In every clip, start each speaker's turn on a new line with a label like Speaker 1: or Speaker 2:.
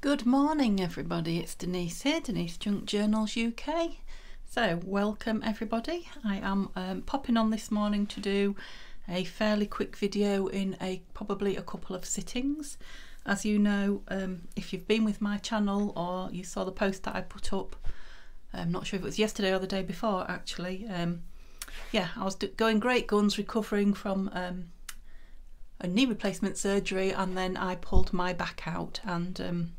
Speaker 1: Good morning everybody, it's Denise here, Denise Junk Journals UK. So welcome everybody. I am popping on this morning to do a fairly quick video in probably a couple of sittings. As you know, if you've been with my channel or you saw the post that I put up, I'm not sure if it was yesterday or the day before actually, yeah, I was going great guns recovering from a knee replacement surgery, and then I pulled my back out, and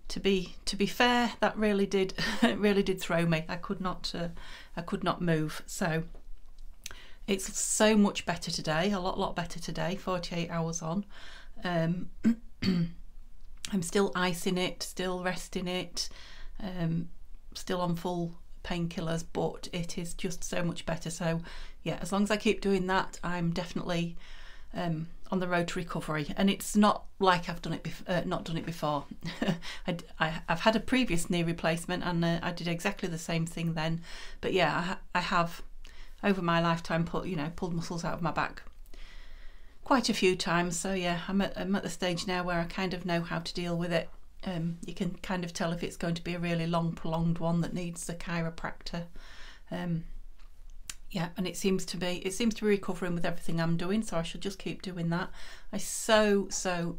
Speaker 1: to be fair, that really did throw me. I could not move. So it's so much better today, a lot better today, 48 hours on. I'm still icing it, still resting it, still on full painkillers, but it is just so much better. So yeah, as long as I keep doing that, I'm definitely on the road to recovery. And it's not like I've done it not done it before. I've had a previous knee replacement, and I did exactly the same thing then. But yeah, I have over my lifetime pulled muscles out of my back quite a few times. So yeah, I'm at the stage now where I kind of know how to deal with it. You can kind of tell if it's going to be a really long, prolonged one that needs a chiropractor. Yeah, and it seems to be recovering with everything I'm doing, so I should just keep doing that. I so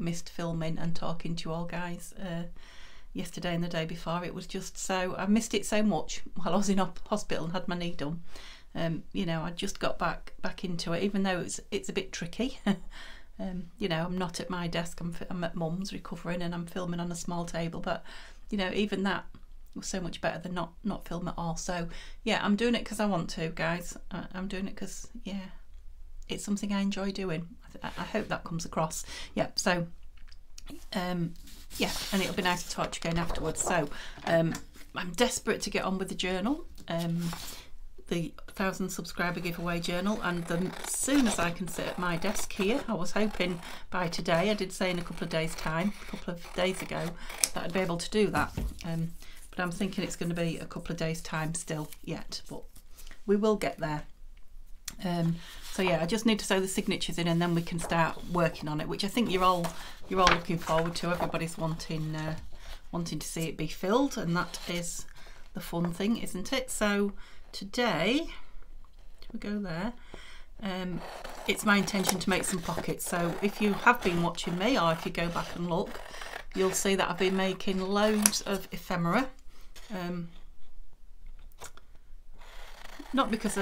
Speaker 1: missed filming and talking to you all guys yesterday and the day before. It was just so, I missed it so much while I was in hospital and had my knee done. You know, I just got back into it, even though it's a bit tricky. You know, I'm not at my desk, I'm at mum's recovering, and I'm filming on a small table, but you know, even that was so much better than not film at all. So yeah, I'm doing it because I want to, guys. I'm doing it because, yeah, it's something I enjoy doing. I hope that comes across. Yeah, so yeah, and it'll be nice to talk to you again afterwards. So I'm desperate to get on with the journal, the 1,000 subscriber giveaway journal, and as soon as I can sit at my desk here, I was hoping by today, I did say in a couple of days time, a couple of days ago, that I'd be able to do that. But I'm thinking it's going to be a couple of days time still yet, but we will get there. So yeah, I just need to sew the signatures in, and then we can start working on it, which I think you're all looking forward to. Everybody's wanting to see it be filled, and that is the fun thing, isn't it? So today, we go there. It's my intention to make some pockets. So if you have been watching me, or if you go back and look, you'll see that I've been making loads of ephemera. Not because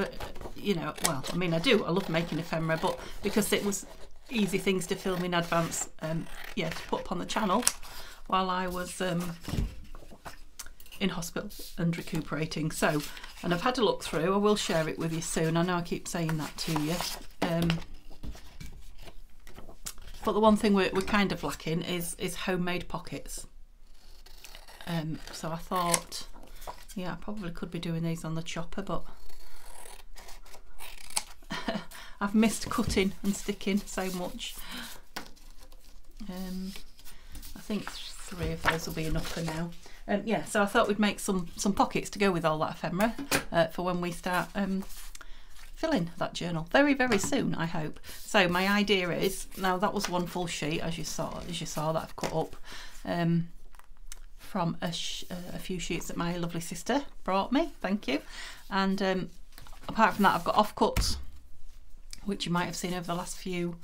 Speaker 1: you know, well, I mean, I love making ephemera, but because it was easy things to film in advance, yeah, to put up on the channel while I was in hospital and recuperating. So, and I've had a look through, I will share it with you soon. I know I keep saying that to you, but the one thing we're kind of lacking is homemade pockets. So I thought, yeah, I probably could be doing these on the chopper, but I've missed cutting and sticking so much. I think 3 of those will be enough for now. Yeah, so I thought we'd make some pockets to go with all that ephemera for when we start filling that journal very soon, I hope. So my idea is, now that was one full sheet as you saw that I've cut up from a few sheets that my lovely sister brought me, thank you. And apart from that, I've got offcuts, which you might have seen over the last few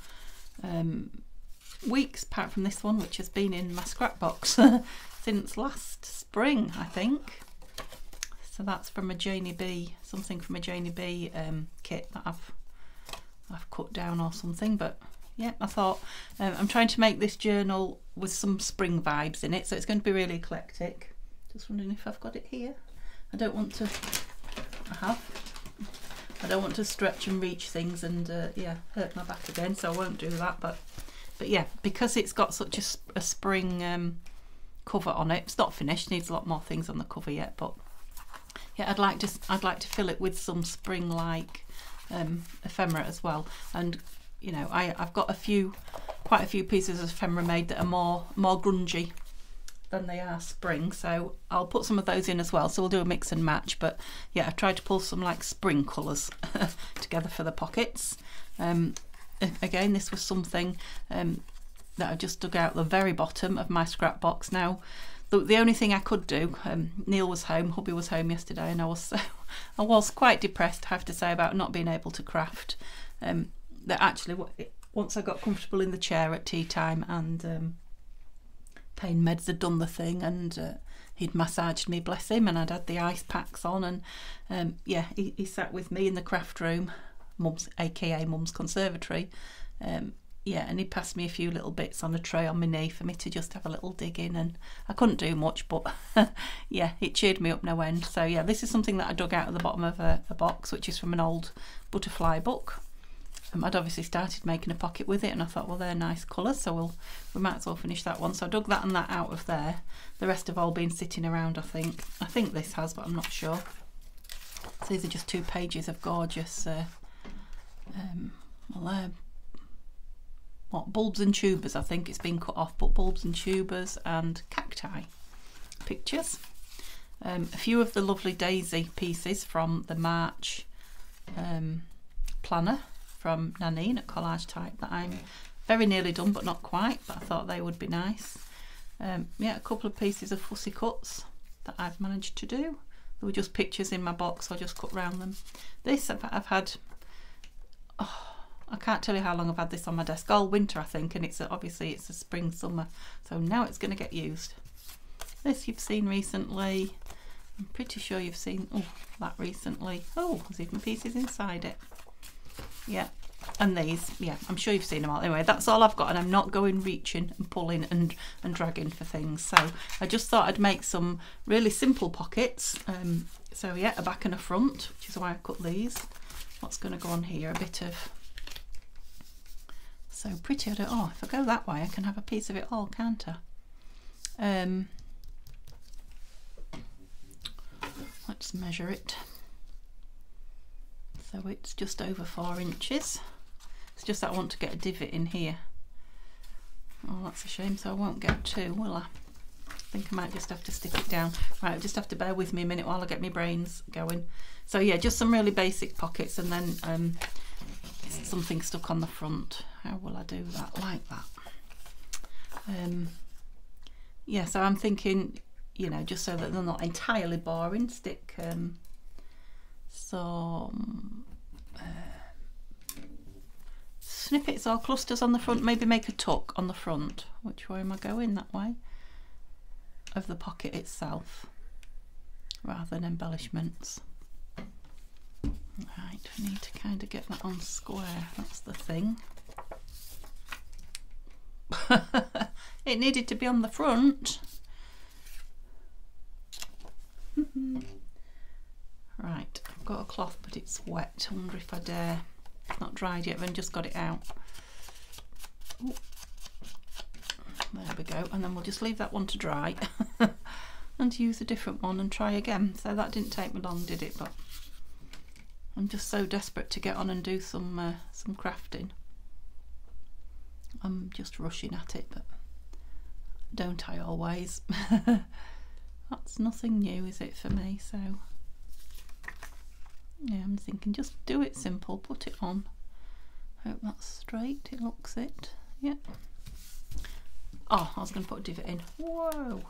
Speaker 1: weeks, apart from this one, which has been in my scrap box since last spring, I think. So that's from a Janie B, something from a Janie B kit that I've cut down or something. But yeah, I thought I'm trying to make this journal with some spring vibes in it, so it's going to be really eclectic. Just wondering if I've got it here. I don't want to. I don't want to stretch and reach things and yeah, hurt my back again, so I won't do that. But yeah, because it's got such a spring cover on it, it's not finished. Needs a lot more things on the cover yet, but yeah, I'd like to fill it with some spring-like ephemera as well. And you know, I've got quite a few pieces of ephemera made that are more grungy than they are spring, so I'll put some of those in as well. So we'll do a mix and match. But yeah, I've tried to pull some like spring colours together for the pockets. Again, this was something that I just dug out the very bottom of my scrap box. Now, the only thing I could do, Neil was home, hubby was home yesterday, and I was quite depressed, I have to say, about not being able to craft. That actually, once I got comfortable in the chair at tea time, and pain meds had done the thing, and he'd massaged me, bless him, and I'd had the ice packs on, and yeah, he sat with me in the craft room, Mum's, aka Mum's conservatory. Yeah, and he passed me a few little bits on a tray on my knee for me to just have a little dig in, and I couldn't do much, but yeah, it cheered me up no end. So yeah, this is something that I dug out of the bottom of a box, which is from an old butterfly book. I'd obviously started making a pocket with it, and I thought, well, they're nice colours, so we might as well finish that one. So I dug that and that out of there. The rest have all been sitting around, I think. I think this has, but I'm not sure. So these are just 2 pages of gorgeous, well, what, bulbs and tubers, I think it's been cut off, but bulbs and tubers and cacti pictures. A few of the lovely daisy pieces from the March planner from Nanine at Collagetype that I'm very nearly done, but not quite, but I thought they would be nice. Yeah, a couple of pieces of fussy cuts that I've managed to do. There were just pictures in my box, so I just cut round them. This I've had, oh, I can't tell you how long I've had this on my desk, all winter I think, and obviously it's a spring summer, so now it's going to get used. This you've seen recently, I'm pretty sure you've seen that recently. Oh, there's even pieces inside it. Yeah, and these, yeah, I'm sure you've seen them all. Anyway, that's all I've got, and I'm not going reaching and pulling and dragging for things, so I just thought I'd make some really simple pockets. So yeah, a back and a front, which is why I cut these. What's going to go on here? A bit of, so pretty. I don't, oh, if I go that way I can have a piece of it all, can't I? Let's measure it. So it's just over 4 inches. It's just that I want to get a divot in here. Oh, that's a shame, so I won't get 2, will I? I think I might just have to stick it down. Right, I'll just have to bear with me a minute while I get my brains going. So yeah, just some really basic pockets, and then something stuck on the front. How will I do that? Like that. Yeah, so I'm thinking, you know, just so that they're not entirely boring, stick some snippets or clusters on the front, maybe make a tuck on the front. Which way am I going? That way? Of the pocket itself, rather than embellishments. Right, I need to kind of get that on square, that's the thing. It needed to be on the front. Right, I've got a cloth, but it's wet. I wonder if I dare. It's not dried yet, I've only just got it out. Ooh. There we go, and then we'll just leave that one to dry and use a different one and try again. So that didn't take me long, did it? But I'm just so desperate to get on and do some crafting. I'm just rushing at it, but don't I always? That's nothing new, is it, for me? So yeah, I'm thinking just do it simple, put it on. Hope that's straight, it looks it. Yep. Oh, I was going to put a divot in. Whoa!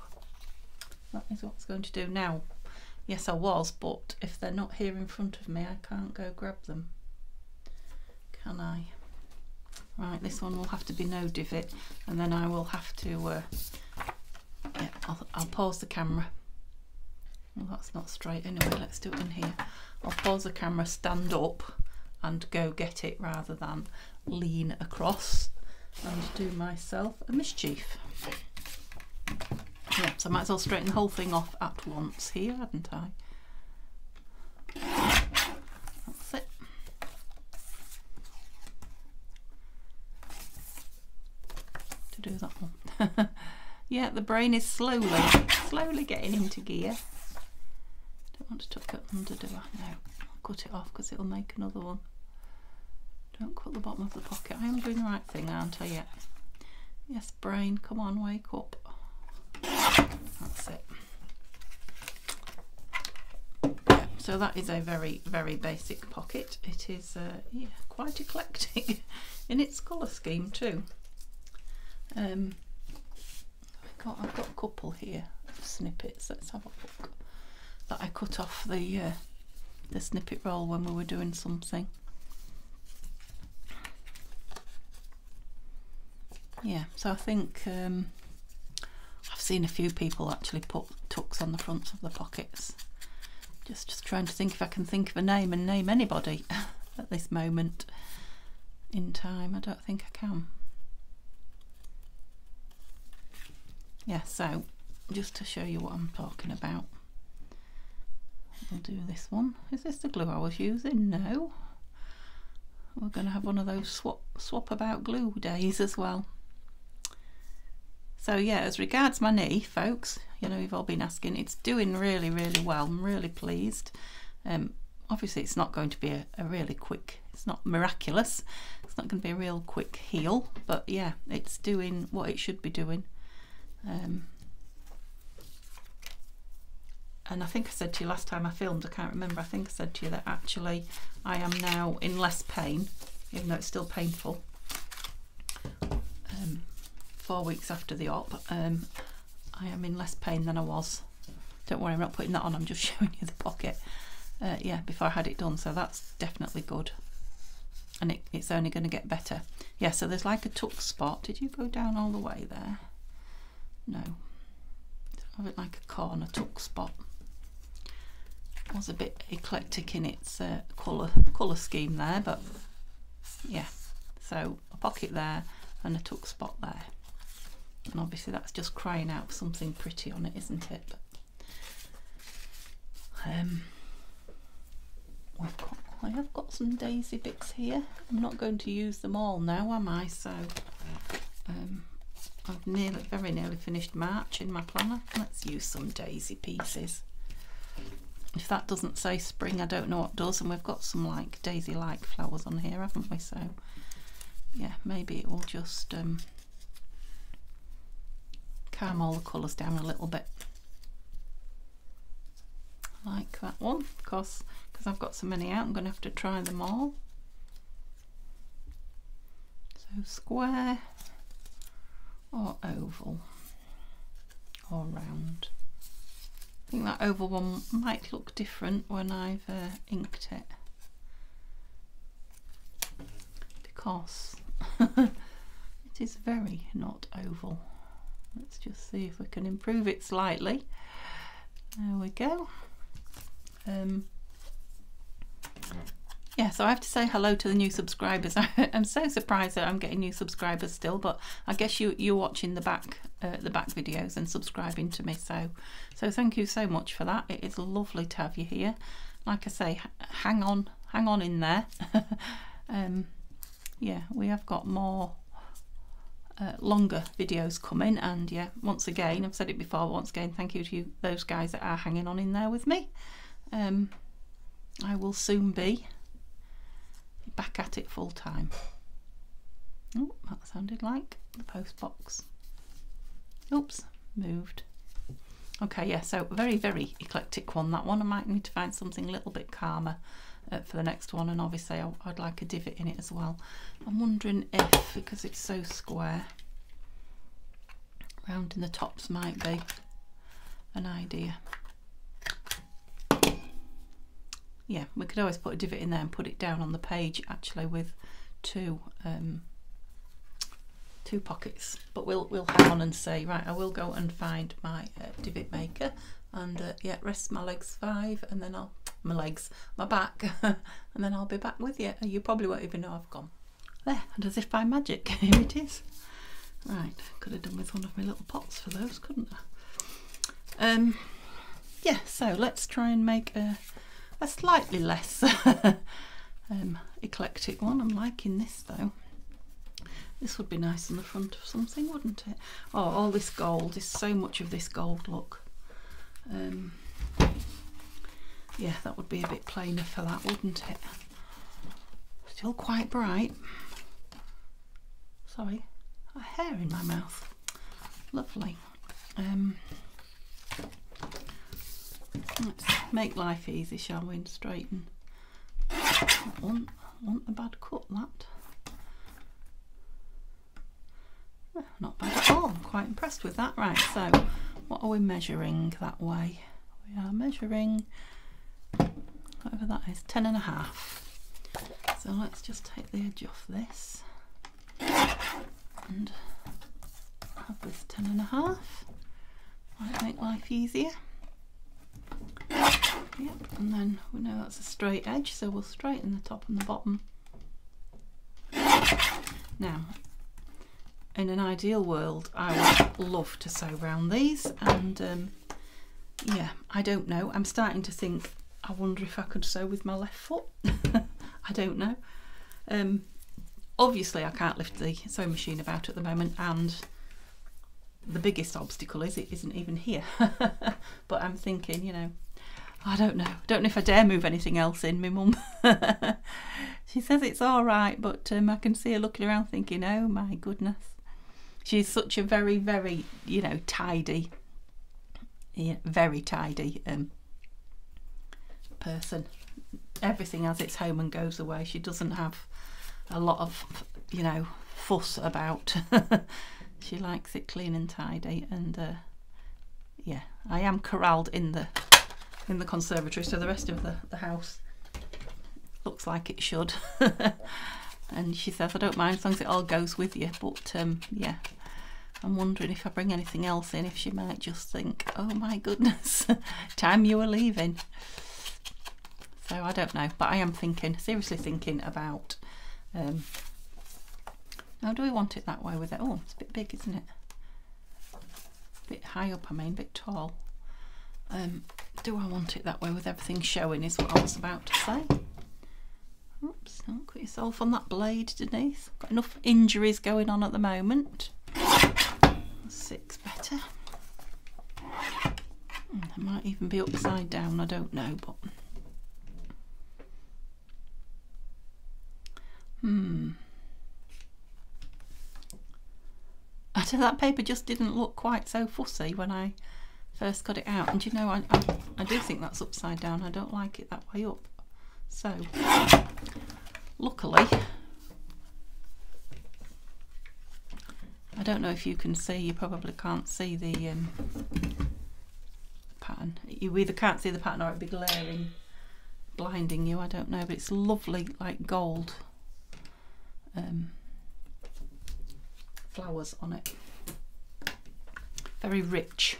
Speaker 1: That is what it's going to do now. Yes, I was, but if they're not here in front of me, I can't go grab them. Can I? Right, this one will have to be no divot, and then I will have to, yeah, I'll pause the camera. Well, that's not straight anyway, let's do it in here. I'll pause the camera, stand up and go get it rather than lean across and do myself a mischief. Yeah, so I might as well straighten the whole thing off at once here, hadn't I? That's it. To do that one. Yeah, the brain is slowly getting into gear. Don't want to tuck it under, do I? No, I'll cut it off because it'll make another one. Don't cut the bottom of the pocket. I am doing the right thing, aren't I? Yet. Yes, brain, come on, wake up. That's it. Yeah, so that is a very, very basic pocket. It is yeah, quite eclectic in its colour scheme too. I've got a couple here of snippets. Let's have a look. That I cut off the snippet roll when we were doing something. Yeah, so I think I've seen a few people actually put tucks on the fronts of the pockets. Just trying to think if I can think of a name and name anybody at this moment in time. I don't think I can. Yeah, so just to show you what I'm talking about, we'll do this one. Is this the glue I was using? No. We're going to have one of those swap about glue days as well. So yeah, as regards my knee, folks, you know, you've all been asking, it's doing really, really well. I'm really pleased. Obviously it's not going to be a really quick, it's not miraculous, it's not going to be a real quick heal, but yeah, it's doing what it should be doing. And I think I said to you last time I filmed, I can't remember, I think I said to you that actually I am now in less pain, even though it's still painful. 4 weeks after the op, I am in less pain than I was. Don't worry, I'm not putting that on, I'm just showing you the pocket. Yeah, before I had it done, so that's definitely good. And it's only going to get better. Yeah, so there's like a tuck spot. Did you go down all the way there? No. Have it like a corner tuck spot. It was a bit eclectic in its colour scheme there, but yeah. So a pocket there and a tuck spot there. And obviously that's just crying out for something pretty on it, isn't it? But, I have got some daisy bits here. I'm not going to use them all now, am I? So I've very nearly finished March in my planner. Let's use some daisy pieces. If that doesn't say spring, I don't know what does. And we've got some like daisy-like flowers on here, haven't we? So yeah, maybe it will just calm all the colours down a little bit. Like that one, of course, because I've got so many out, I'm going to have to try them all. So square or oval or round. I think that oval one might look different when I've inked it, because it is very not oval. Let's just see if we can improve it slightly. There we go. Yeah, so I have to say hello to the new subscribers. I'm so surprised that I'm getting new subscribers still, but I guess you're watching the back videos and subscribing to me, so thank you so much for that. It is lovely to have you here. Like I say, hang on in there. Yeah, we have got more longer videos coming, and yeah, once again, I've said it before, but once again, thank you to those guys that are hanging on in there with me. I will soon be back at it full time. Oh, that sounded like the post box. Oops, moved. Okay, yeah, so very, very eclectic one, that one. I might need to find something a little bit calmer for the next one, and obviously I'd like a divot in it as well. I'm wondering if, because it's so square, rounding the tops might be an idea. Yeah, we could always put a divot in there and put it down on the page actually with two pockets, but we'll hang on and say, right, I will go and find my divot maker, and yeah, rest my legs 5, and then my back and then I'll be back with you. You probably won't even know I've gone. There, and as if by magic, here it is. Right, could have done with one of my little pots for those, couldn't I? Yeah, so let's try and make a slightly less eclectic one. I'm liking this though. This would be nice on the front of something, wouldn't it? Oh, all this gold, there's so much of this gold, look. Yeah, that would be a bit plainer for that, wouldn't it? Still quite bright. Sorry, a hair in my mouth. Lovely. Let's make life easy, shall we, and straighten. I want a bad cut, that. Not bad at all. I'm quite impressed with that. Right, so what are we measuring that way? We are measuring whatever that is, 10.5. So let's just take the edge off this and have this 10.5. Might make life easier. Yep, and then we know that's a straight edge, so we'll straighten the top and the bottom. Now, in an ideal world, I would love to sew round these, and yeah, I don't know. I'm starting to think, I wonder if I could sew with my left foot. I don't know. Obviously, I can't lift the sewing machine about at the moment, and the biggest obstacle is it isn't even here. But I'm thinking, you know, I don't know. I don't know if I dare move anything else in. My mum, she says it's all right, but I can see her looking around thinking, oh my goodness. She's such a very, very, you know, tidy, yeah, very tidy person. Everything has its home and goes away. She doesn't have a lot of, you know, fuss about. She likes it clean and tidy, and yeah, I am corralled in the conservatory, so the rest of the house looks like it should. And she says, I don't mind as long as it all goes with you, but yeah, I'm wondering if I bring anything else in, if she might just think, oh my goodness, time you were leaving. So I don't know, but I am thinking, seriously thinking about, now do we want it that way with it? Oh, it's a bit big, isn't it? A bit high up, I mean, a bit tall. Do I want it that way with everything showing is what I was about to say. Oops, don't cut yourself on that blade, Denise. Got enough injuries going on at the moment. 6 better. It might even be upside down, I don't know, but I tell you, that paper just didn't look quite so fussy when I first got it out, and you know, I do think that's upside down. I don't like it that way up. So luckily, I don't know if you can see, you probably can't see the pattern. You either can't see the pattern or it'd be glaring, blinding you, I don't know, but it's lovely, like gold flowers on it. Very rich.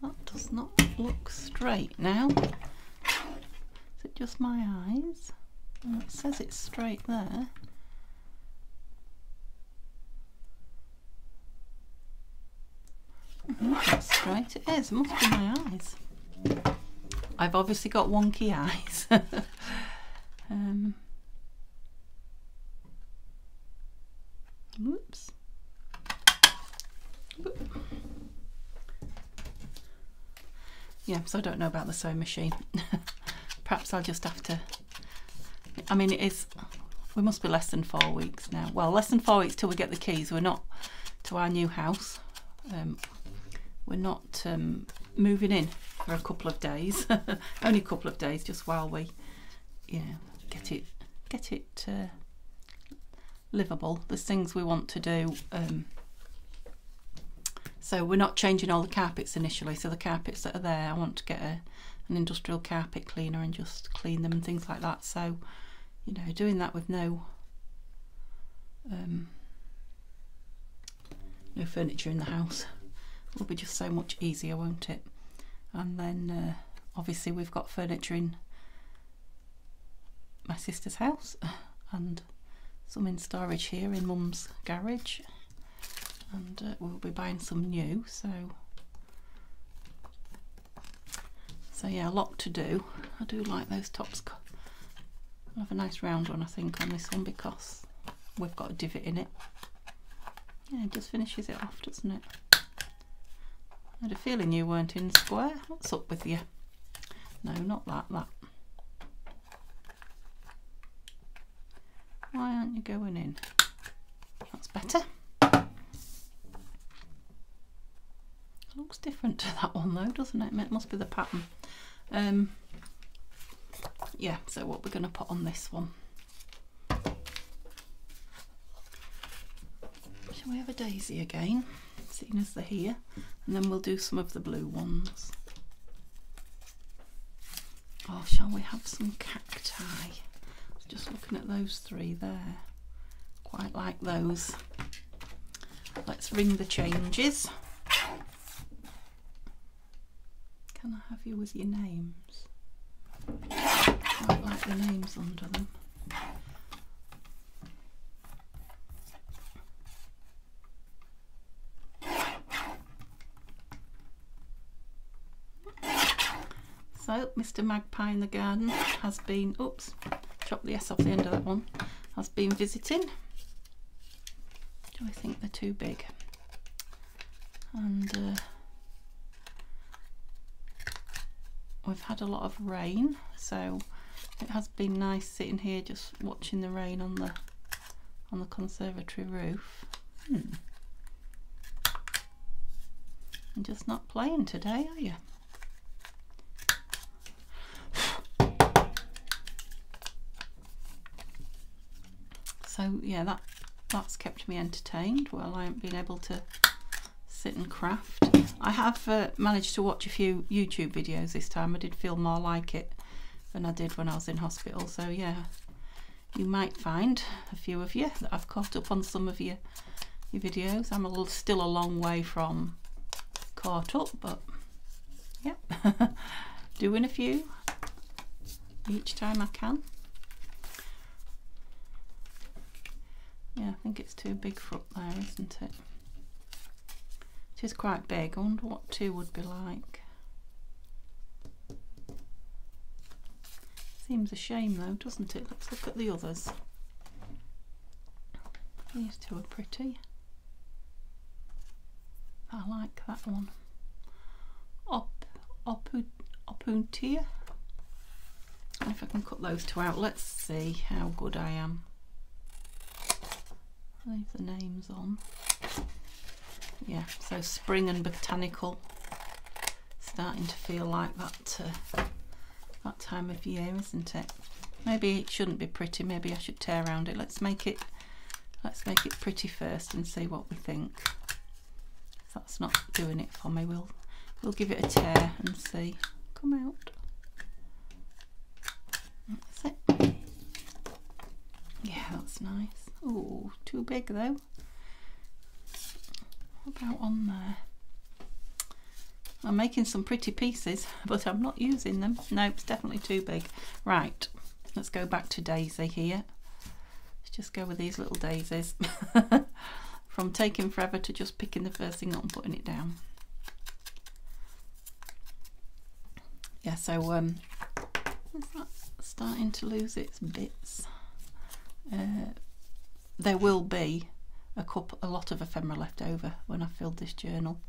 Speaker 1: That does not look straight now. Is it just my eyes? Well, it says it's straight there. That's straight. It is. It must be my eyes. I've obviously got wonky eyes. Whoops. Yeah, so I don't know about the sewing machine. Perhaps I'll just have to, I mean, it is, we must be less than 4 weeks now. Well, less than 4 weeks till we get the keys. We're not to our new house. We're not moving in for a couple of days. Only a couple of days, just while we, you know, get it livable. There's things we want to do. So we're not changing all the carpets initially. So the carpets that are there, I want to get an industrial carpet cleaner and just clean them and things like that. So, you know, doing that with no furniture in the house will be just so much easier, won't it? And then obviously we've got furniture in my sister's house and some in storage here in Mum's garage, and we'll be buying some new, so yeah, a lot to do. I do like those tops. I'll have a nice round one, I think, on this one because we've got a divot in it. Yeah, it just finishes it off, doesn't it? I had a feeling you weren't in square. What's up with you? No, not that. Why aren't you going in? That's better. Looks different to that one though, doesn't it? It must be the pattern. Yeah, so what we're going to put on this one. Shall we have a daisy again, seeing as they're here, and then we'll do some of the blue ones. Or shall we have some cacti? Just looking at those three there. Quite like those. Let's ring the changes. Can I have you with your names? Quite like the names under them. So, Mr. Magpie in the garden has been, oops, chopped the S off the end of that one, has been visiting. Do I think they're too big? And we've had a lot of rain, so it has been nice sitting here just watching the rain on the conservatory roof. You're just not playing today, are you? So yeah, that's kept me entertained while I haven't been able to sit and craft. I have managed to watch a few YouTube videos this time. I did feel more like it than I did when I was in hospital. So yeah, you might find, a few of you, that I've caught up on some of your videos. I'm still a long way from caught up, but yeah, doing a few each time I can. Yeah, I think it's too big for up there, isn't it? It is quite big. I wonder what 2 would be like. Seems a shame though, doesn't it? Let's look at the others. These 2 are pretty. I like that one. Opuntia. If I can cut those 2 out, let's see how good I am. Leave the names on. Yeah, so spring and botanical. Starting to feel like that time of year, isn't it? Maybe it shouldn't be pretty. Maybe I should tear around it. Let's make it pretty first and see what we think. If that's not doing it for me, we'll give it a tear and see. Come out. That's it. Yeah, that's nice. Oh, too big though. What about on there? I'm making some pretty pieces, but I'm not using them. No, it's definitely too big. Right, let's go back to Daisy here. Let's just go with these little daisies. From taking forever to just picking the first thing up and putting it down. Yeah, so is that starting to lose its bits? There will be a lot of ephemera left over when I filled this journal.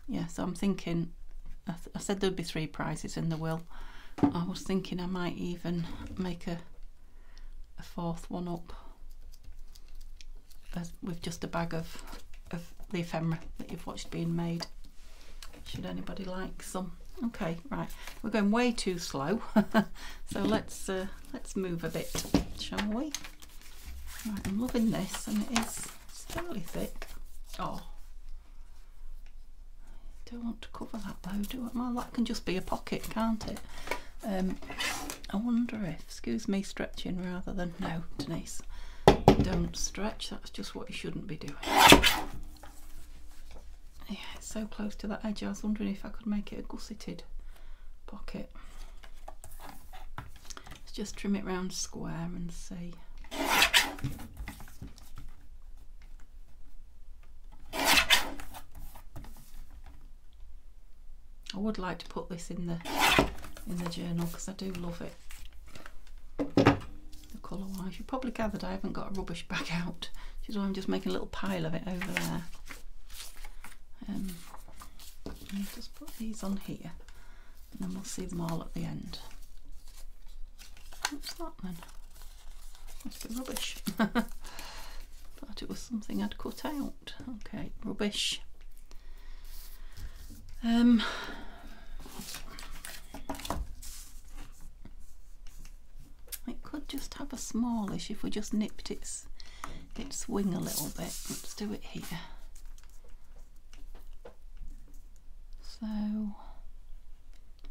Speaker 1: Yeah, so I'm thinking, I said there'd be 3 prizes and there will. I was thinking I might even make a 4th one up with just a bag of the ephemera that you've watched being made, should anybody like some. Okay, right, we're going way too slow. So let's move a bit, shall we? Right, I'm loving this, and it's fairly thick. Oh, don't want to cover that though, do I? Well, that can just be a pocket, can't it? I wonder if, excuse me stretching rather than, no, Denise, don't stretch, that's just what you shouldn't be doing. Yeah, it's so close to that edge. I was wondering if I could make it a gusseted pocket. Let's just trim it round square and see. I would like to put this in the journal because I do love it. The colour wise, you probably gathered I haven't got a rubbish bag out, which is why I'm just making a little pile of it over there. Just put these on here and then we'll see them all at the end. What's that then? Must be rubbish. Thought it was something I'd cut out. Okay, rubbish. It could just have a smallish if we just nipped its it swing a little bit. Let's do it here. So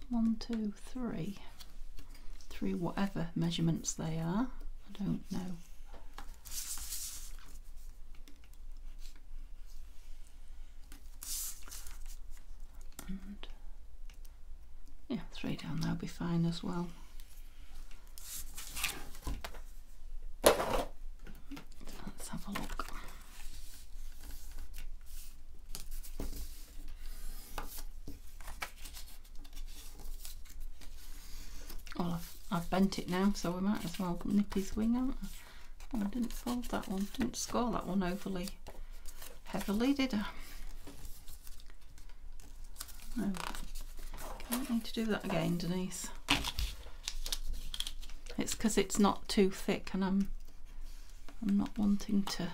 Speaker 1: 1, 2, 3, whatever measurements they are, I don't know. And yeah, 3 down there will be fine as well. Let's have a look. Well, I've bent it now, so we might as well nip his wing out. Oh, I didn't fold that one, didn't score that one overly heavily, did I? No. Don't need to do that again, Denise. It's because it's not too thick, and I'm not wanting to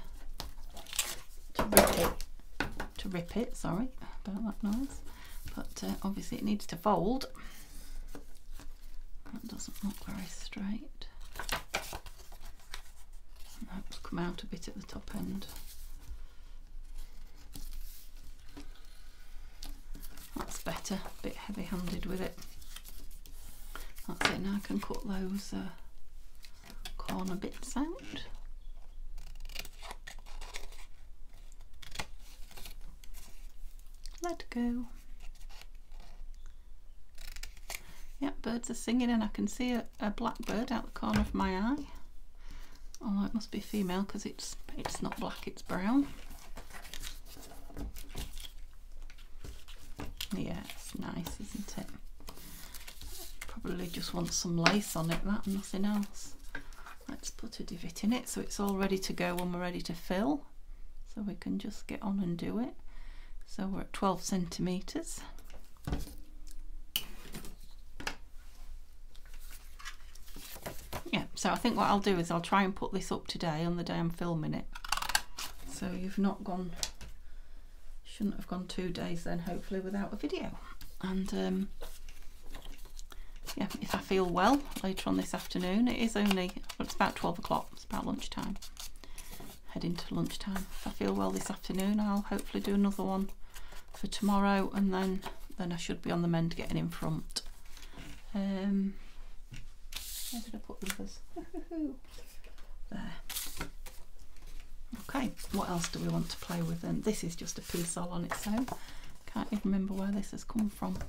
Speaker 1: rip it. Sorry about that noise, but obviously it needs to fold. That doesn't look very straight. That's come out a bit at the top end. That's better, a bit heavy-handed with it. That's it, now I can cut those corner bits out. Let go. Yeah, birds are singing, and I can see a blackbird out the corner of my eye. Oh, it must be female because it's not black, it's brown. Yeah, it's nice, isn't it? Probably just want some lace on it, that and nothing else. Let's put a divot in it so it's all ready to go when we're ready to fill. So we can just get on and do it. So we're at 12 centimetres. Yeah, so I think what I'll do is I'll try and put this up today on the day I'm filming it. So you've not gone, shouldn't have gone 2 days then, hopefully, without a video. And yeah, if I feel well later on this afternoon, it is only, well, it's about 12 o'clock, it's about lunchtime, heading to lunchtime. If I feel well this afternoon, I'll hopefully do another one for tomorrow, and then I should be on the mend getting in front. Where did I put the others? There. Okay, what else do we want to play with then? This is just a piece all on its own. Can't even remember where this has come from.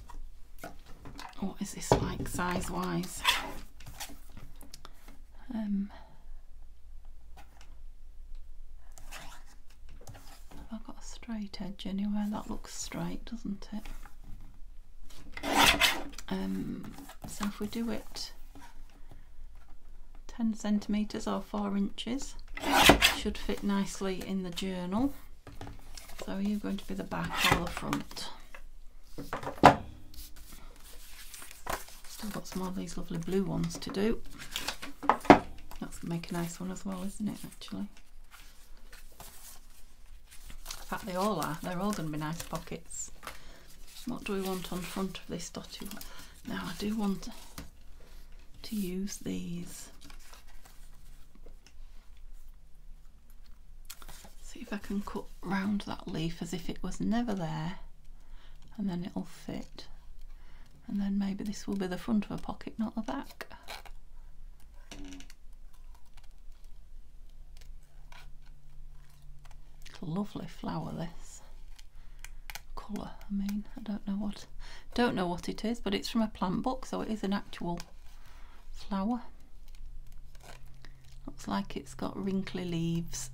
Speaker 1: What is this like size wise? Have I got a straight edge anywhere? That looks straight, doesn't it? So if we do it 10 centimetres or 4 inches, should fit nicely in the journal. So are you going to be the back or the front? Still got some of these lovely blue ones to do. That's going to make a nice one as well, isn't it, actually? In fact, they all are. They're all going to be nice pockets. What do we want on front of this dotty one? Now I do want to use these. See if I can cut round that leaf as if it was never there, and then it'll fit. And then maybe this will be the front of a pocket, not the back. It's a lovely flower, this colour. I mean, I don't know what it is, but it's from a plant book, so it is an actual flower. Looks like it's got wrinkly leaves.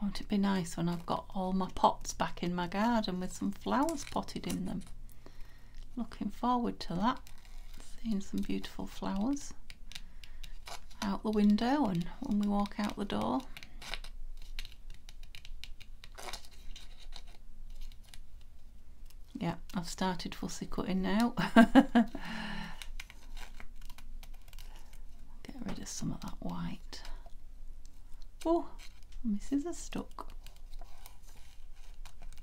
Speaker 1: Won't it be nice when I've got all my pots back in my garden with some flowers potted in them? Looking forward to that. Seeing some beautiful flowers out the window and when we walk out the door. Yeah, I've started fussy cutting now. Get rid of some of that white. Oh, my scissors stuck.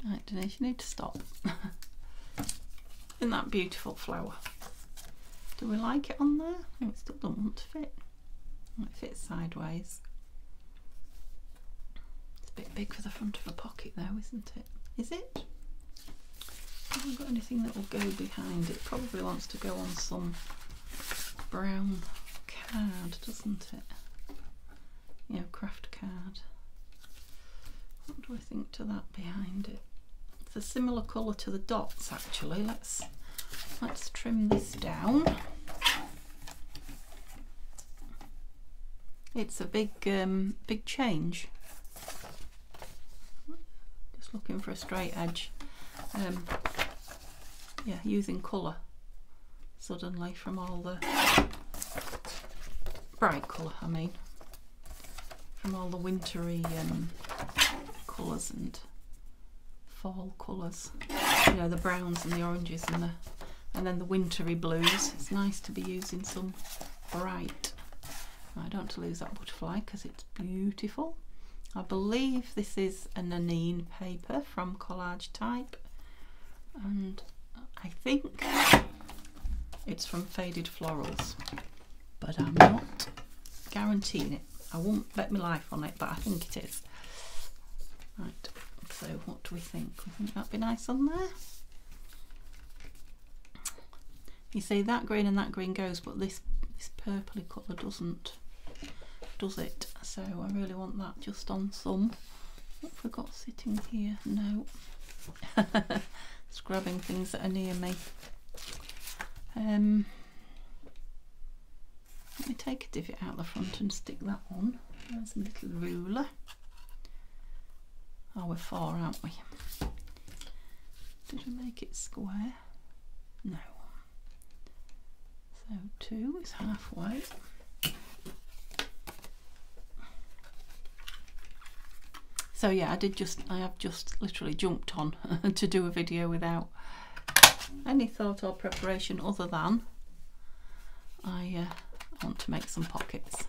Speaker 1: Right, Denise, you need to stop. Isn't that beautiful flower? Do we like it on there? No, it still doesn't want to fit. It fits sideways. It's a bit big for the front of a pocket though, isn't it? Is it? I haven't got anything that will go behind it. Probably wants to go on some brown card, doesn't it? You know, craft card. What do I think to that behind it? It's a similar colour to the dots actually. Let's trim this down. It's a big change. Just looking for a straight edge. Yeah, using colour suddenly from all the bright colour, I mean, from all the wintry colours and fall colours. You know, the browns and the oranges and then the wintry blues. It's nice to be using some bright. I don't want to lose that butterfly because it's beautiful. I believe this is a Nanine paper from Collagetype, and I think it's from Faded Florals, but I'm not guaranteeing it. I won't bet my life on it, but I think it is. Right, so what do we think? We think that'd be nice on there. You see, that green and that green goes, but this purpley colour doesn't, does it? So I really want that just on some. What have we got sitting here? No. Just grabbing things that are near me. Let me take a divot out the front and stick that on. There's a little ruler. Oh, we're 4, aren't we? Did we make it square? No. So 2 is halfway. So yeah, I have just literally jumped on to do a video without any thought or preparation other than I want to make some pockets,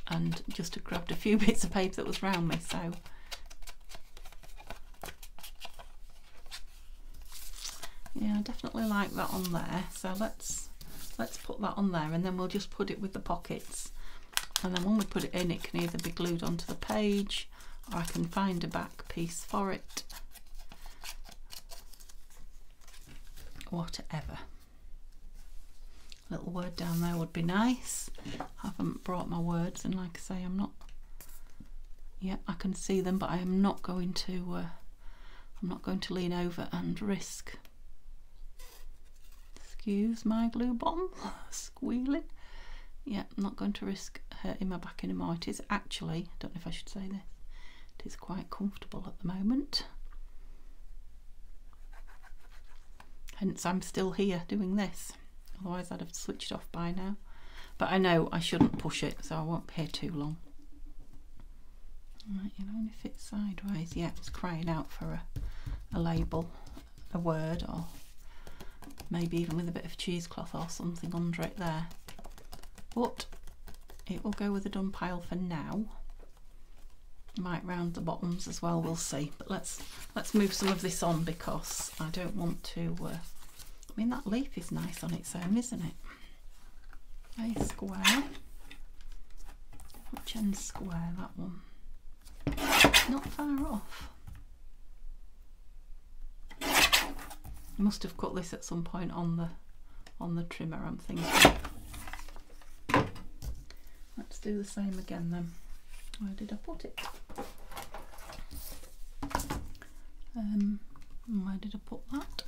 Speaker 1: and just grabbed a few bits of paper that was round me. So yeah, I definitely like that on there. So let's put that on there, and then we'll just put it with the pockets, and then when we put it in, it can either be glued onto the page, or I can find a back piece for it, whatever. Little word down there would be nice. I haven't brought my words, and like I say, I'm not, yeah, I can see them, but I am not going to lean over and risk, excuse my glue bomb squealing. Yeah, I'm not going to risk hurting my back anymore. It is actually, I don't know if I should say this, it is quite comfortable at the moment. Hence I'm still here doing this. Otherwise I'd have switched off by now. But I know I shouldn't push it, so I won't be here too long. Right, it only fits sideways. Yeah, it's crying out for a label, a word, or maybe even with a bit of cheesecloth or something under it there. But it will go with the done pile for now. Might round the bottoms as well, we'll see. But let's move some of this on, because I don't want to I mean, that leaf is nice on its own, isn't it? A square. Which end's square? That one. Not far off. I must have cut this at some point on the trimmer, I'm thinking. Let's do the same again then. Where did I put it? Where did I put that?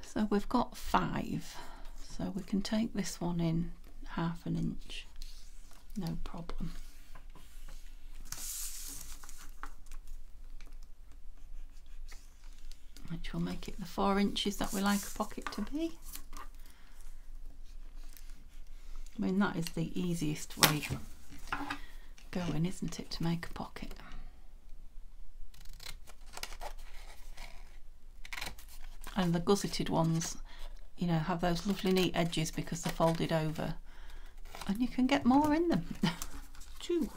Speaker 1: So we've got 5, so we can take this one in 1/2 inch, no problem. Which will make it the 4 inches that we like a pocket to be. I mean, that is the easiest way going, isn't it, to make a pocket? And the gusseted ones, you know, have those lovely neat edges because they're folded over, and you can get more in them too.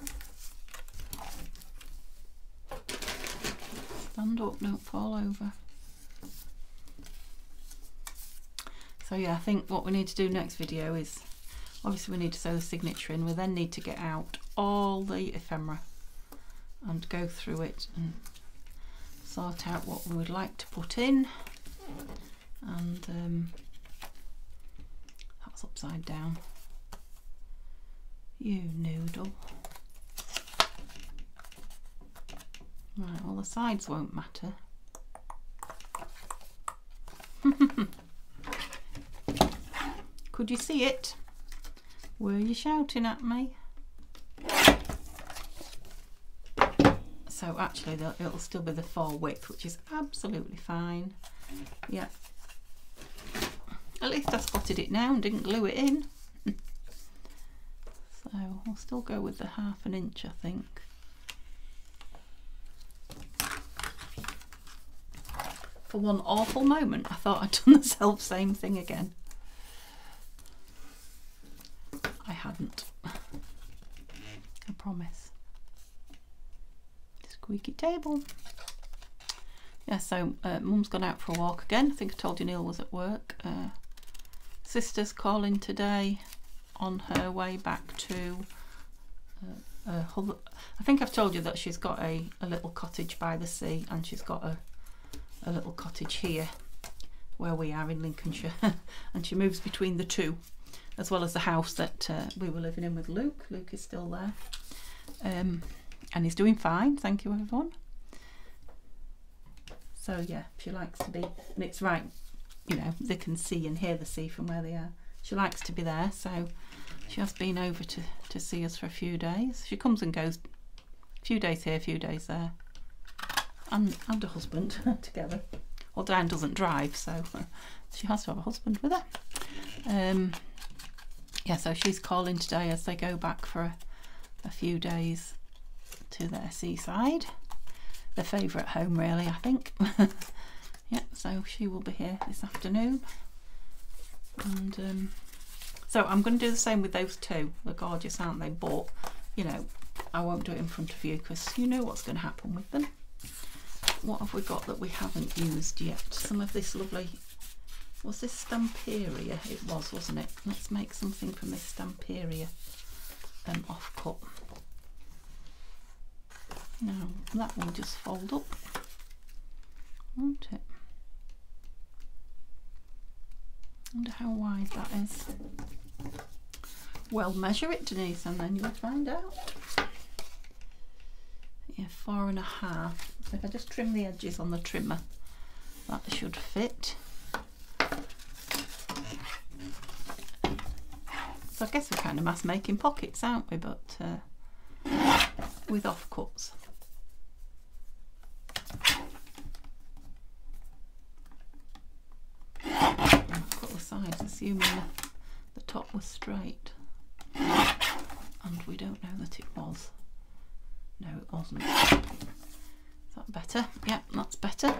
Speaker 1: Stand up, don't fall over. So yeah, I think what we need to do next video is, obviously we need to sew the signature in. We then need to get out all the ephemera and go through it and sort out what we would like to put in. And that's upside down. You noodle. Right, well the sides won't matter. Could you see it? Were you shouting at me? So actually it'll still be the 4 width, which is absolutely fine. Yeah. At least I spotted it now and didn't glue it in. So I'll still go with the 1/2 inch, I think. For one awful moment I thought I'd done the self same thing again. I hadn't. I promise. Squeaky table. Yeah, so Mum's gone out for a walk again. I think I told you Neil was at work. Sister's calling today on her way back to I think I've told you that she's got a little cottage by the sea, and she's got a little cottage here where we are in Lincolnshire. And she moves between the two, as well as the house that we were living in with Luke. Luke is still there, and he's doing fine, thank you everyone. So yeah, she likes to be, and it's right, you know, they can see and hear the sea from where they are. She likes to be there, so she has been over to see us for a few days. She comes and goes, a few days here, a few days there, and her husband together. Well, Diane doesn't drive, so she has to have a husband with her. Yeah, so she's calling today as they go back for a few days to their seaside. Their favourite home, really, I think. Yeah, so she will be here this afternoon. And so I'm going to do the same with those two. They're gorgeous, aren't they? But, you know, I won't do it in front of you because you know what's going to happen with them. What have we got that we haven't used yet? Some of this lovely, was this Stamperia? It was, wasn't it? Let's make something from this Stamperia offcut. Now that will just fold up, won't it? Wonder how wide that is. Well, measure it, Denise, and then you'll find out. Yeah, 4.5. So if I just trim the edges on the trimmer, that should fit. So I guess we're kind of mass making pockets, aren't we? But with offcuts. Cut the sides, assuming the top was straight, and we don't know that it was. No, it wasn't. Is that better? Yeah, that's better.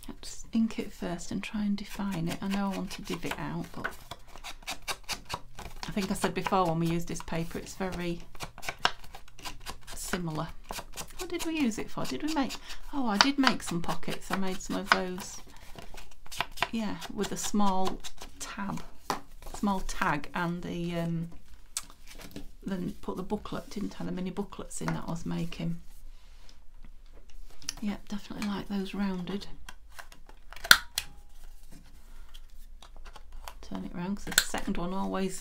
Speaker 1: Let's ink it first and try and define it. I know I want to div it out, but I think I said before when we used this paper it's very similar. What did we use it for? Did we make, oh, I did make some pockets. I made some of those, yeah, with a small tag and the then put the booklet, didn't I? The mini booklets in that I was making. Yeah, definitely like those rounded. Turn it round because the second one always.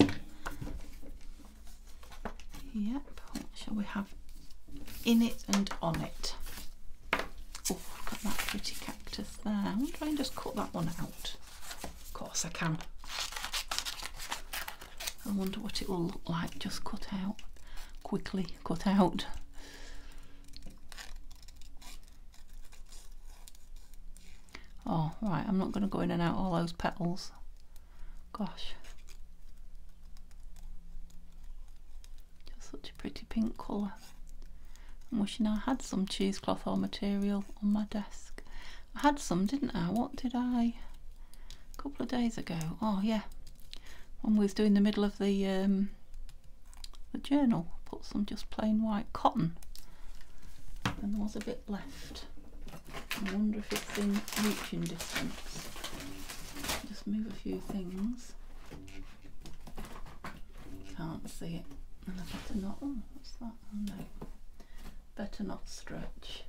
Speaker 1: Yep, what shall we have in it and on it? Oh, got that pretty cactus there. I wonder if I can just cut that one out. Of course I can. I wonder what it will look like just cut out. Quickly cut out. Oh, right, I'm not going to go in and out all those petals. Gosh. Just such a pretty pink colour. I'm wishing I had some cheesecloth or material on my desk. I had some, didn't I? What did I? A couple of days ago. Oh, yeah. When we was doing the middle of the journal, put some just plain white cotton. And there was a bit left. I wonder if it's in reaching distance. Just move a few things. Can't see it. And I better not. Oh, what's that? Oh no. Better not stretch.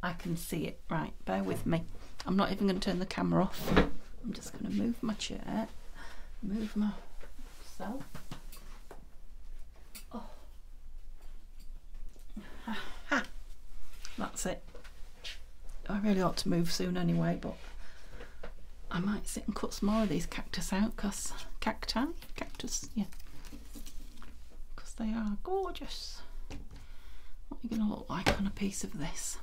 Speaker 1: I can see it. Right, bear with me. I'm not even going to turn the camera off. I'm just going to move my chair, move myself. Oh. Ha, ha. That's it. I really ought to move soon anyway, but I might sit and cut some more of these cactus out, because cactus, yeah, because they are gorgeous. What are you going to look like on a piece of this?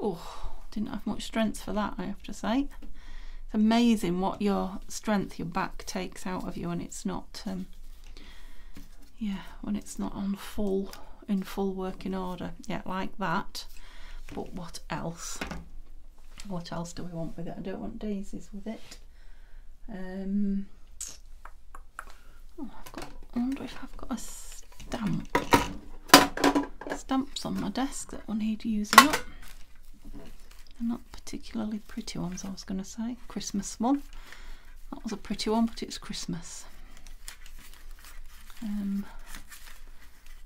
Speaker 1: Oh, didn't have much strength for that, I have to say. It's amazing what your strength your back takes out of you when it's not, yeah, when it's not on in full working order. Yeah, like that. But what else? What else do we want with it? I don't want daisies with it. Oh, I wonder if I've got a stamp. Stamps on my desk that will need using up. They're not particularly pretty ones, I was going to say. Christmas one. That was a pretty one, but it's Christmas.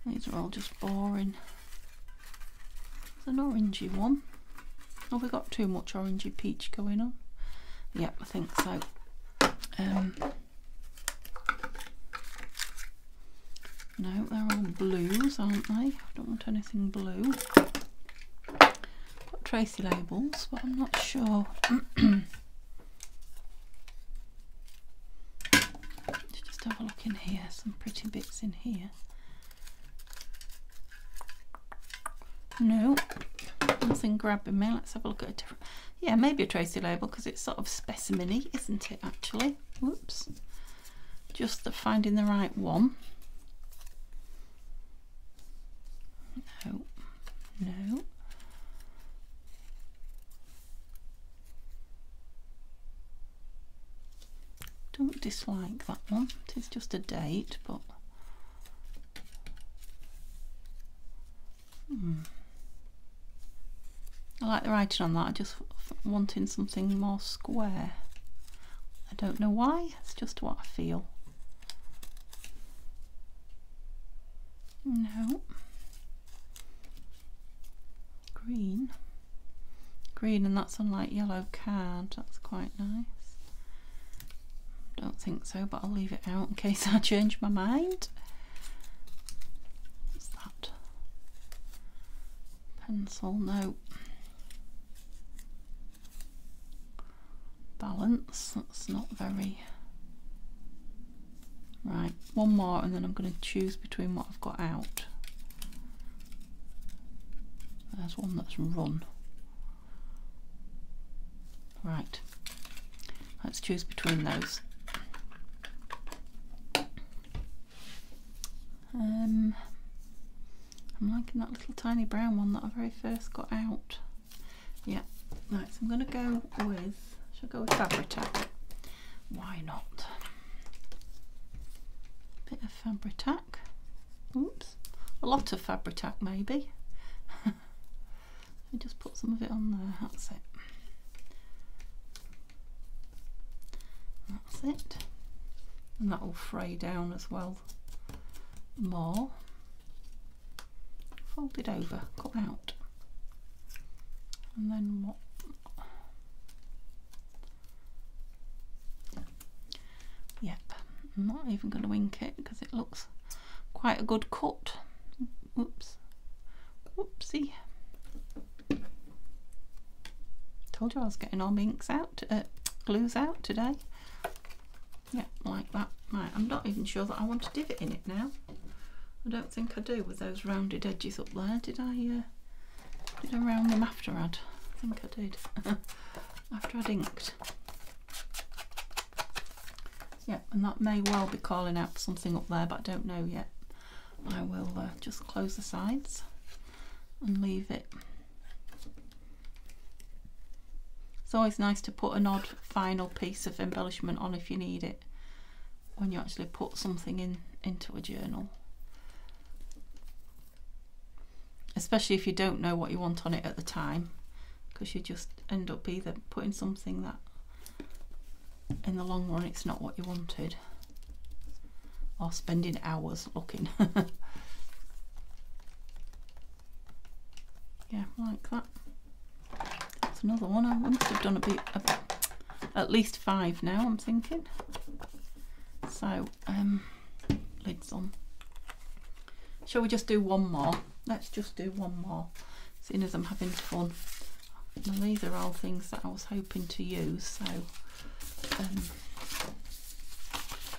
Speaker 1: These are all just boring. There's an orangey one. Have we got too much orangey peach going on? Yep, I think so. No, they're all blues, aren't they? I don't want anything blue. Got Tracy labels, but I'm not sure. Let's just have a look in here. Some pretty bits in here. No, nothing grabbing me. Let's have a look at a different. Yeah, maybe a Tracy label, because it's sort of specimen-y, isn't it, actually? Whoops. Just finding the right one. No, no. Don't dislike that one. It is just a date, but I like the writing on that. I just wanting something more square. I don't know why, it's just what I feel. No. Green. Green, and that's on like yellow card. That's quite nice. Don't think so, but I'll leave it out in case I change my mind. What's that? Pencil, no. Balance, that's not very. Right, one more and then I'm going to choose between what I've got out. There's one that's run. Right, let's choose between those. I'm liking that little tiny brown one that I very first got out. Yeah, right, so I'm going to go with, shall I go with Fabri-Tac? Why not? Bit of Fabri-Tac. Oops, a lot of Fabri-Tac maybe. Just put some of it on there, that's it. That's it. And that will fray down as well more. Fold it over, cut out. And then what? Yep, I'm not even going to ink it because it looks quite a good cut. Whoops. Whoopsie. Told you I was getting all my inks out, glues out today. Yeah, like that. Right, I'm not even sure that I want a divot in it now. I don't think I do with those rounded edges up there. Did I round them after I'd? I think I did. After I'd inked. Yeah, and that may well be calling out for something up there, but I don't know yet. I will just close the sides and leave it. It's always nice to put an odd final piece of embellishment on if you need it, when you actually put something into a journal. especially if you don't know what you want on it at the time, because you just end up either putting something that in the long run it's not what you wanted, or spending hours looking. Yeah, like that. That's another one. I must have done at least 5 now, I'm thinking. So, lids on. Shall we just do one more? Let's just do one more, seeing as I'm having fun. Now, these are all things that I was hoping to use, so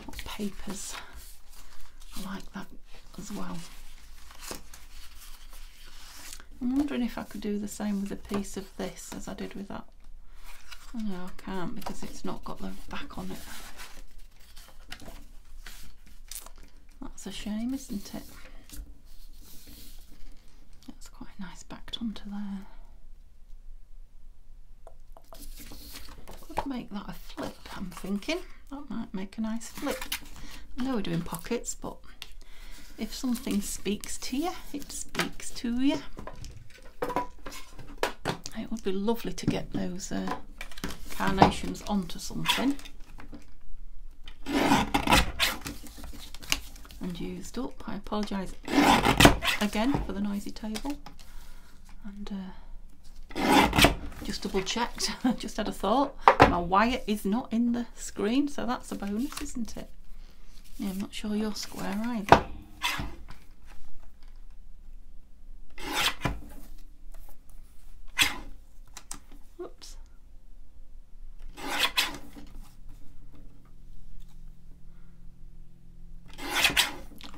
Speaker 1: what papers? I like that as well. I'm wondering if I could do the same with a piece of this as I did with that. Oh, no, I can't because it's not got the back on it. That's a shame, isn't it? That's quite nice backed onto there. Could make that a flip, I'm thinking. That might make a nice flip. I know we're doing pockets, but if something speaks to you, it speaks to you. It would be lovely to get those carnations onto something. And used up. I apologise again for the noisy table. And just double checked, just had a thought. My wire is not in the screen, so that's a bonus, isn't it? Yeah, I'm not sure you're square either. Whoops.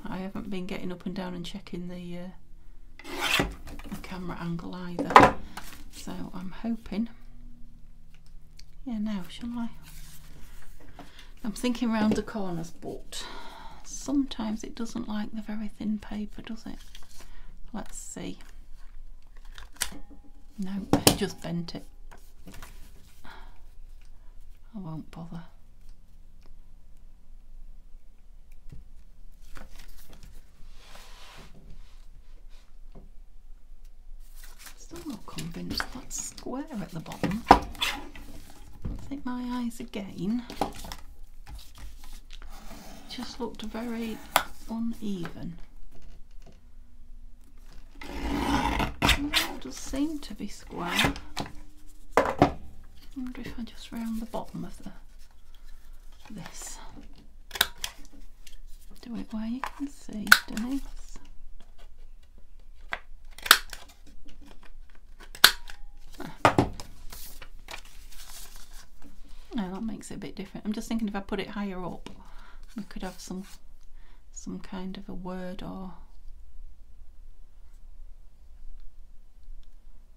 Speaker 1: I haven't been getting up and down and checking the camera angle either, so I'm hoping. Yeah, now shall I? I'm thinking round the corners, but sometimes it doesn't like the very thin paper, does it? Let's see. No, it just bent it. I won't bother. Still not convinced that's square at the bottom. I think my eyes again just looked very uneven. It does seem to be square. I wonder if I just round the bottom of this. Do it where you can see, Denise. No, that makes it a bit different. I'm just thinking if I put it higher up, we could have some kind of a word, or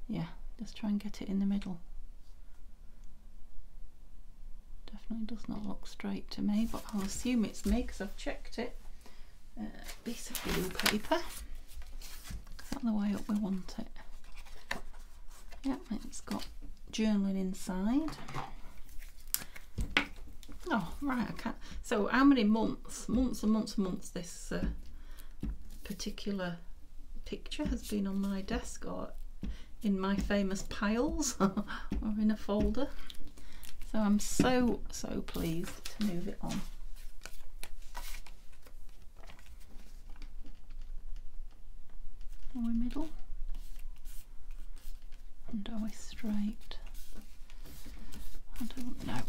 Speaker 1: yeah, just try and get it in the middle. Definitely does not look straight to me, but I'll assume it's me because I've checked it. Piece of blue paper. Is that the way up we want it? Yep, it's got journaling inside. Oh, right, I can't. So how many months this particular picture has been on my desk, or in my famous piles, or in a folder. So I'm so pleased to move it on. Are we middle? And are we straight? I don't know.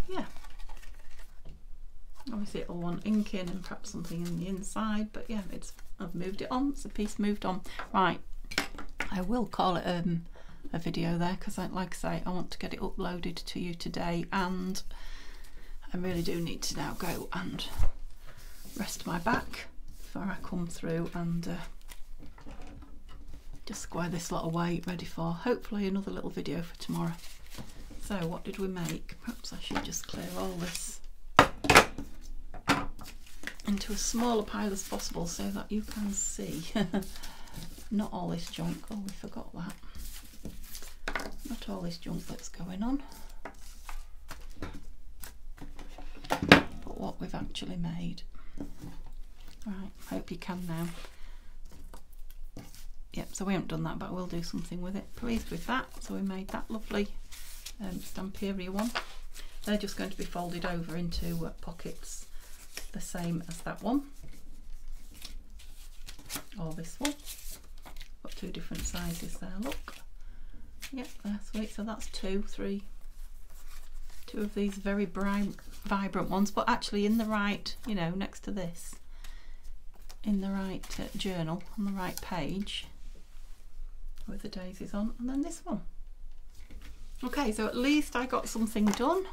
Speaker 1: Yeah. Obviously it'll want ink in and perhaps something in the inside, but yeah, I've moved it on. It's a piece moved on. Right. I will call it a video there because, like I say, I want to get it uploaded to you today, and I really do need to now go and rest my back before I come through and just square this lot away, ready for hopefully another little video for tomorrow. So what did we make? Perhaps I should just clear all this into a smaller pile as possible so that you can see. Not all this junk. Oh, we forgot that. Not all this junk that's going on, but what we've actually made. Right, hope you can now. Yep, so we haven't done that, but we'll do something with it. Pleased with that. So we made that lovely Stamperia one. They're just going to be folded over into pockets the same as that one, or this one. Got two different sizes there, look. Yep, they're sweet. So that's two of these very bright, vibrant ones, but actually in the right, you know, next to this, in the right journal, on the right page, with the daisies on, and then this one. Okay, so at least I got something done.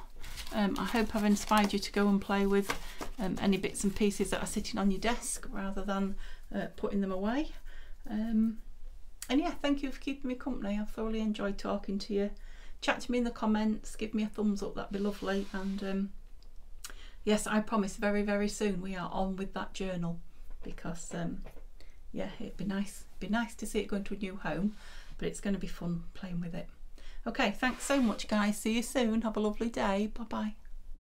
Speaker 1: I hope I've inspired you to go and play with any bits and pieces that are sitting on your desk rather than putting them away. And yeah, thank you for keeping me company. I've thoroughly enjoyed talking to you. Chat to me in the comments, give me a thumbs up, that'd be lovely. And yes, I promise very, very soon we are on with that journal, because yeah, it'd be nice to see it going to a new home, but it's going to be fun playing with it. Okay, thanks so much guys, see you soon, have a lovely day, bye bye.